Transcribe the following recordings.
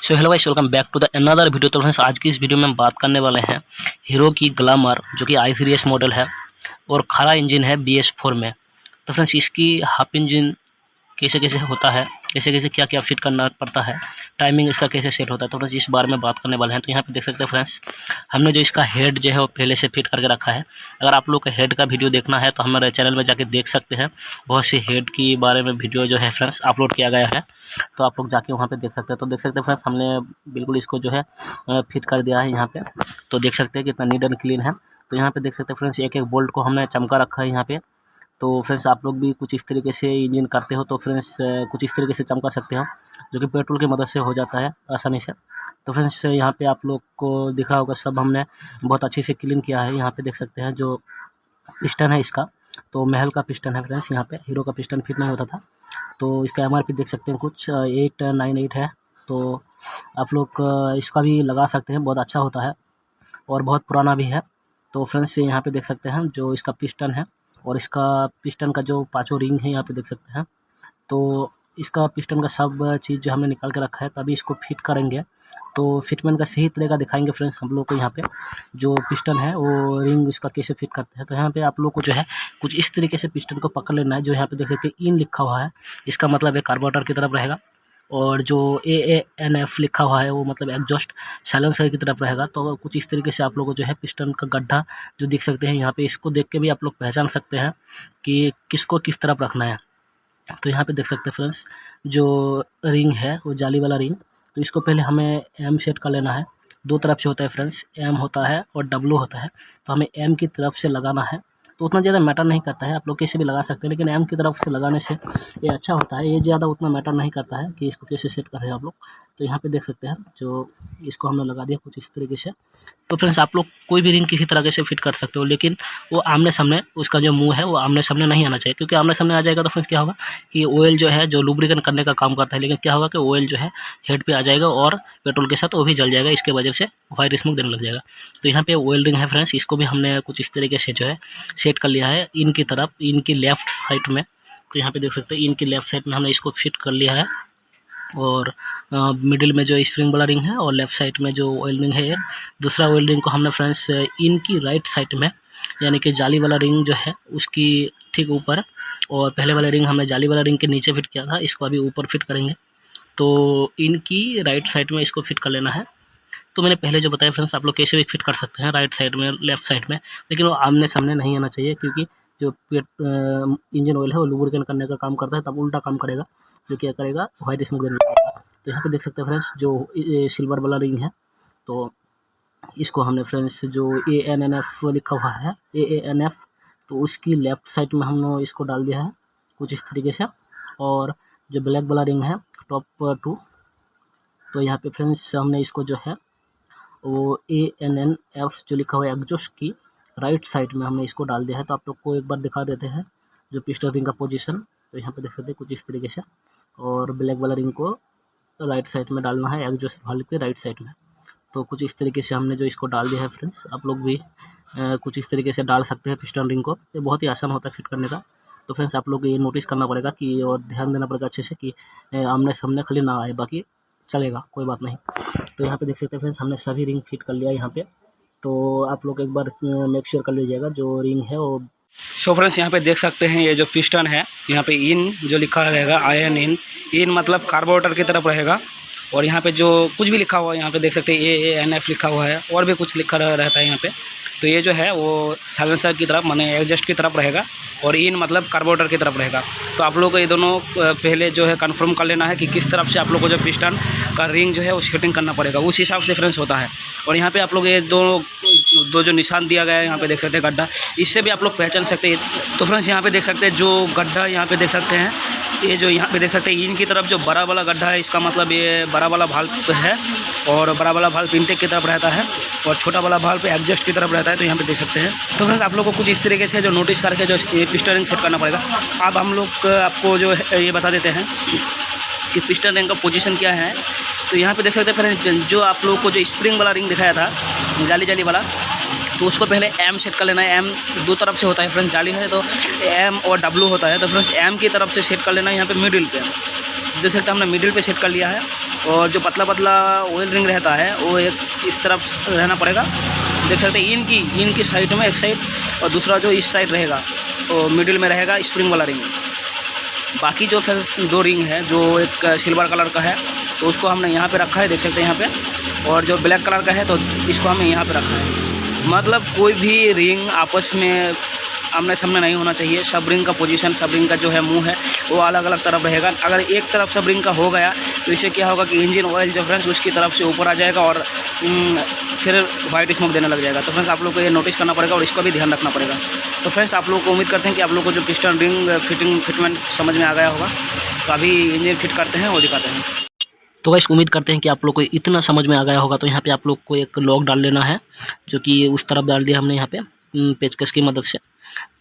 So hello guys, welcome back to the another video. तो friends आज की इस वीडियो में हम बात करने वाले हैं हीरो की ग्लैमर जो कि आई सीरीज मॉडल है और खड़ा इंजन है BS4 में। तो फ्रेंड्स इसकी हाफ इंजन कैसे कैसे होता है, कैसे कैसे क्या क्या फिट करना पड़ता है, टाइमिंग इसका कैसे सेट होता है, तो फ्रेंड्स इस बारे में बात करने वाले हैं। तो यहाँ पे देख सकते हैं फ्रेंड्स, हमने जो इसका हेड जो है वो पहले से फिट करके रखा है। अगर आप लोग को हेड का वीडियो देखना है तो हमारे चैनल में जाके देख सकते हैं। बहुत सी हेड की बारे में वीडियो जो है फ्रेंड्स अपलोड किया गया है, तो आप लोग जाके वहाँ पे देख सकते हैं। तो देख सकते हैं फ्रेंड्स, हमने बिल्कुल इसको जो है फिट कर दिया है यहाँ पे। तो देख सकते हैं कितना नीट एंड क्लीन है। तो यहाँ पे देख सकते हैं फ्रेंड्स, एक एक बोल्ट को हमने चमका रखा है यहाँ पे। तो फ्रेंड्स आप लोग भी कुछ इस तरीके से इंजन करते हो तो फ्रेंड्स कुछ इस तरीके से चमका सकते हो, जो कि पेट्रोल की मदद से हो जाता है आसानी से। तो फ्रेंड्स यहाँ पे आप लोग को दिखा होगा, सब हमने बहुत अच्छे से क्लीन किया है। यहाँ पे देख सकते हैं जो पिस्टन है इसका, तो महल का पिस्टन है फ्रेंड्स। यहाँ पे हीरो का पिस्टन फिट नहीं होता था। तो इसका MRP देख सकते हैं कुछ 898 है। तो आप लोग इसका भी लगा सकते हैं, बहुत अच्छा होता है और बहुत पुराना भी है। तो फ्रेंड्स यहाँ पे देख सकते हैं जो इसका पिस्टन है और इसका पिस्टन का जो पांचों रिंग है यहाँ पे देख सकते हैं। तो इसका पिस्टन का सब चीज़ जो हमने निकाल के रखा है, तभी इसको फिट करेंगे। तो फिटमेंट का सही तरीका दिखाएंगे फ्रेंड्स हम लोग को। यहाँ पे जो पिस्टन है वो रिंग इसका कैसे फिट करते हैं। तो यहाँ पे आप लोग को जो है कुछ इस तरीके से पिस्टन को पकड़ लेना है। जो यहाँ पे देख सकते हैं इन लिखा हुआ है, इसका मतलब है कार्बोरेटर की तरफ रहेगा। और जो AANF लिखा हुआ है वो मतलब एग्जॉस्ट साइलेंसर की तरफ रहेगा। तो कुछ इस तरीके से आप लोगों को जो है पिस्टन का गड्ढा जो दिख सकते हैं यहाँ पे, इसको देख के भी आप लोग पहचान सकते हैं कि किसको किस तरफ रखना है। तो यहाँ पे देख सकते हैं फ्रेंड्स, जो रिंग है वो जाली वाला रिंग, तो इसको पहले हमें M सेट कर लेना है। दो तरफ से होता है फ्रेंड्स, M होता है और W होता है। तो हमें M की तरफ से लगाना है। तो उतना ज़्यादा मैटर नहीं करता है, आप लोग कैसे भी लगा सकते हैं, लेकिन M की तरफ से लगाने से ये अच्छा होता है। ये ज़्यादा उतना मैटर नहीं करता है कि इसको कैसे सेट कर रहे हैं आप लोग। तो यहाँ पे देख सकते हैं जो इसको हमने लगा दिया कुछ इस तरीके से। तो फ्रेंड्स आप लोग कोई भी रिंग किसी तरह से फिट कर सकते हो, लेकिन वो आमने सामने, उसका जो मुंह है वो आमने सामने नहीं आना चाहिए। क्योंकि आमने सामने आ जाएगा तो फिर क्या होगा कि ऑयल जो है जो लुब्रिकेंट करने का काम करता है, लेकिन क्या होगा कि ऑयल जो है हेड पे आ जाएगा और पेट्रोल के साथ वो भी जल जाएगा। इसके वजह से वाइट स्मोक देने लग जाएगा। तो यहाँ पे ऑयल रिंग है फ्रेंड्स, इसको भी हमने कुछ इस तरीके से जो है सेट कर लिया है इनकी तरफ, इनकी लेफ्ट साइड में। तो यहाँ पे देख सकते हैं इनकी लेफ्ट साइड में हमने इसको फिट कर लिया है। और मिडिल में जो स्प्रिंग वाला रिंग है और लेफ्ट साइड में जो ऑयल रिंग है, दूसरा ऑयल रिंग को हमने फ्रेंड्स इनकी राइट साइड में, यानी कि जाली वाला रिंग जो है उसकी ठीक ऊपर, और पहले वाला रिंग हमने जाली वाला रिंग के नीचे फिट किया था, इसको अभी ऊपर फिट करेंगे। तो इनकी राइट साइड में इसको फिट कर लेना है। तो मैंने पहले जो बताया फ्रेंड्स, आप लोग कैसे भी फिट कर सकते हैं, राइट साइड में, लेफ्ट साइड में, लेकिन वो आमने सामने नहीं आना चाहिए। क्योंकि जो इंजन ऑयल है वो लुब्रिकेंट करने का काम करता है, तब उल्टा काम करेगा, जो क्या करेगा वाइट स्मोक देने लगेगा। तो यहाँ पे देख सकते हैं फ्रेंड्स जो सिल्वर वाला रिंग है, तो इसको हमने फ्रेंड्स जो ANNF लिखा हुआ है, AANF, तो उसकी लेफ्ट साइड में हमने इसको डाल दिया है कुछ इस तरीके से। और जो ब्लैक वाला रिंग है टॉप 2, तो यहाँ पे फ्रेंड्स हमने इसको जो है वो ANNF जो लिखा हुआ है एग्जॉस्ट की राइट साइड में हमने इसको डाल दिया है। तो आप लोग को एक बार दिखा देते हैं जो पिस्टन रिंग का पोजीशन। तो यहाँ पे देख सकते हैं कुछ इस तरीके से, और ब्लैक वाला रिंग को राइट साइड में डालना है एग्जॉस्ट वाल्व के राइट साइड में। तो कुछ इस तरीके से हमने जो इसको डाल दिया है फ्रेंड्स, आप लोग भी कुछ इस तरीके से डाल सकते हैं पिस्टन रिंग को। ये बहुत ही आसान होता है फिट करने का। तो फ्रेंड्स आप लोग ये नोटिस करना पड़ेगा कि, और ध्यान देना पड़ेगा अच्छे से कि आमने सामने खाली ना आए, बाकी चलेगा, कोई बात नहीं। तो यहाँ पे देख सकते हैं फ्रेंड्स, हमने सभी रिंग फिट कर लिया यहाँ पे। तो आप लोग एक बार मेक श्योर कर लीजिएगा जो रिंग है वो। सो फ्रेंड्स यहाँ पे देख सकते हैं ये जो पिस्टन है, यहाँ पे इन जो लिखा रहेगा आयन इन मतलब कार्बोरेटर की तरफ रहेगा। और यहाँ पे जो कुछ भी लिखा हुआ है यहाँ पे देख सकते हैं AANF लिखा हुआ है, और भी कुछ लिखा रहता है यहाँ पे। तो ये जो है वो साइलेंसर की तरफ माने एग्जॉस्ट की तरफ रहेगा, और इन मतलब कार्बोरेटर की तरफ रहेगा। तो आप लोग को ये दोनों पहले जो है कंफर्म कर लेना है कि किस तरफ से आप लोग को जो पिस्टन का रिंग जो है वो सेटिंग करना पड़ेगा, उस हिसाब से फ्रेंड्स होता है। और यहाँ पे आप लोग ये दो जो निशान दिया गया है यहाँ पे देख सकते हैं गड्ढा, इससे भी आप लोग पहचान सकते हैं। तो फ्रेंड्स यहाँ पे देख सकते हैं जो गड्ढा यहाँ पे देख सकते हैं, ये जो यहाँ पे देख सकते हैं इनकी तरफ जो बड़ा वाला गड्ढा है, इसका मतलब ये बड़ा वाला भाल्व है, और बड़ा वाला भाल्व इनटेक की तरफ रहता है, और छोटा वाला भाल्व एग्जॉस्ट की तरफ रहता है। तो यहाँ पे देख सकते हैं। तो फ्रेंड्स आप लोग को कुछ इस तरीके से जो नोटिस करके जो पिस्टन रिंग सेट करना पड़ेगा। अब हम लोग आपको जो है ये बता देते हैं कि पिस्टन रिंग का पोजीशन क्या है। तो यहाँ पे देख सकते हैं फ्रेंड्स, जो आप लोग को जो स्प्रिंग वाला रिंग दिखाया था जाली वाला, तो उसको पहले M सेट कर लेना है। M दो तरफ से होता है फ्रेंड्स, जाली है तो M और W होता है। तो फ्रेंड्स M की तरफ से सेट कर लेना है यहाँ पे मिडिल पे। देख सकते हैं हमने मिडिल पे सेट कर लिया है। और जो पतला पतला ऑयल रिंग रहता है वो एक इस तरफ रहना पड़ेगा। देख सकते हैं इन की साइड में एक साइड, और दूसरा जो इस साइड रहेगा तो मिडिल में रहेगा स्प्रिंग वाला रिंग। बाकी जो फिर 2 रिंग है जो एक सिल्वर कलर का है तो उसको हमने यहाँ पे रखा है, देख सकते हैं यहाँ पे। और जो ब्लैक कलर का है तो इसको हमने यहाँ पे रखा है। मतलब कोई भी रिंग आपस में आमने सामने नहीं होना चाहिए। सब रिंग का पोजीशन, सब रिंग का जो है मुंह है वो अलग अलग तरफ रहेगा। अगर एक तरफ सब रिंग का हो गया तो इससे क्या होगा कि इंजन ऑयल जो फ्रेंड्स उसकी तरफ से ऊपर आ जाएगा और फिर वाइट स्मोक देने लग जाएगा। तो फ्रेंड्स आप लोग को ये नोटिस करना पड़ेगा और इसका भी ध्यान रखना पड़ेगा। तो फ्रेंड्स आप लोग को उम्मीद करते हैं कि आप लोग को जो पिस्टन रिंग फिटमेंट समझ में आ गया होगा। तो अभी इंजन फिट करते हैं और दिखाते हैं। तो गाइस उम्मीद करते हैं कि आप लोग को इतना समझ में आ गया होगा। तो यहाँ पे आप लोग को एक लॉक डाल लेना है, जो कि उस तरफ डाल दिया हमने यहाँ पे पेचकस की मदद से,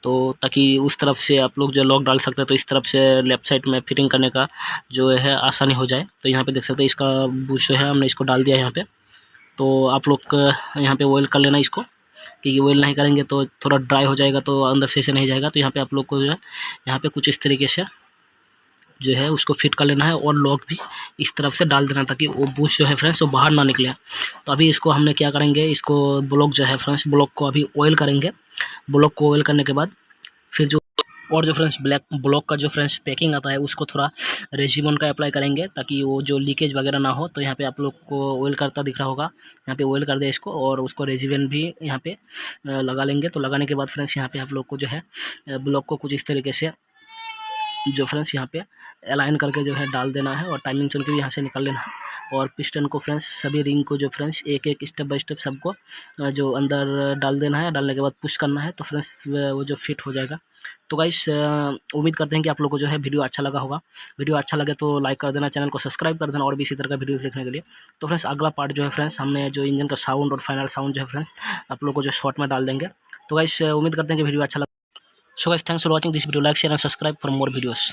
तो ताकि उस तरफ से आप लोग जो लॉक डाल सकते हैं तो इस तरफ से लेफ़्ट साइड में फिटिंग करने का जो है आसानी हो जाए। तो यहाँ पे देख सकते हैं इसका बुश जो है हमने इसको डाल दिया यहाँ पे। तो आप लोग यहाँ पे ऑयल कर लेना इसको, क्योंकि ऑयल नहीं करेंगे तो थोड़ा ड्राई हो जाएगा तो अंदर से नहीं जाएगा। तो यहाँ पे आप लोग को जो है यहाँ पे कुछ इस तरीके से जो है उसको फिट कर लेना है और लॉक भी इस तरफ से डाल देना ताकि वो बुश जो है फ्रेंड्स वो बाहर ना निकले। तो अभी इसको हमने क्या करेंगे, इसको ब्लॉक जो है फ्रेंड्स ब्लॉक को अभी ऑयल करेंगे। ब्लॉक को ऑयल करने के बाद फिर जो और जो फ्रेंड्स ब्लैक ब्लॉक का जो फ्रेंड्स पैकिंग आता है उसको थोड़ा रेजिमोन का अप्लाई करेंगे ताकि वो जो लीकेज वगैरह ना हो। तो यहाँ पे आप लोग को ऑयल करता दिख रहा होगा, यहाँ पे ऑयल कर दे इसको और उसको रेजिमेंट भी यहाँ पे लगा लेंगे। तो लगाने के बाद फ्रेंड्स यहाँ पे आप लोग को जो है ब्लॉक को कुछ इस तरीके से जो फ्रेंड्स यहाँ पे अलाइन करके जो है डाल देना है और टाइमिंग चुन के भी यहाँ से निकाल लेना है। और पिस्टन को फ्रेंड्स सभी रिंग को जो फ्रेंड्स एक एक स्टेप बाय स्टेप सबको जो अंदर डाल देना है। डालने के बाद पुश करना है तो फ्रेंड्स वो जो फिट हो जाएगा। तो गाइस उम्मीद करते हैं कि आप लोग को जो है वीडियो अच्छा लगा होगा। वीडियो अच्छा लगे तो लाइक कर देना, चैनल को सब्सक्राइब कर देना और भी इसी तरह का वीडियोस देखने के लिए। तो फ्रेंड्स अगला पार्ट जो है फ्रेंड्स हमने जो इंजन का साउंड और फाइनल साउंड जो है फ्रेंड्स आप लोग को जो शॉर्ट में डाल देंगे। तो गाइस उम्मीद करते हैं कि वीडियो अच्छा लगा। So guys, thanks for watching this video. Like, share and subscribe for more videos.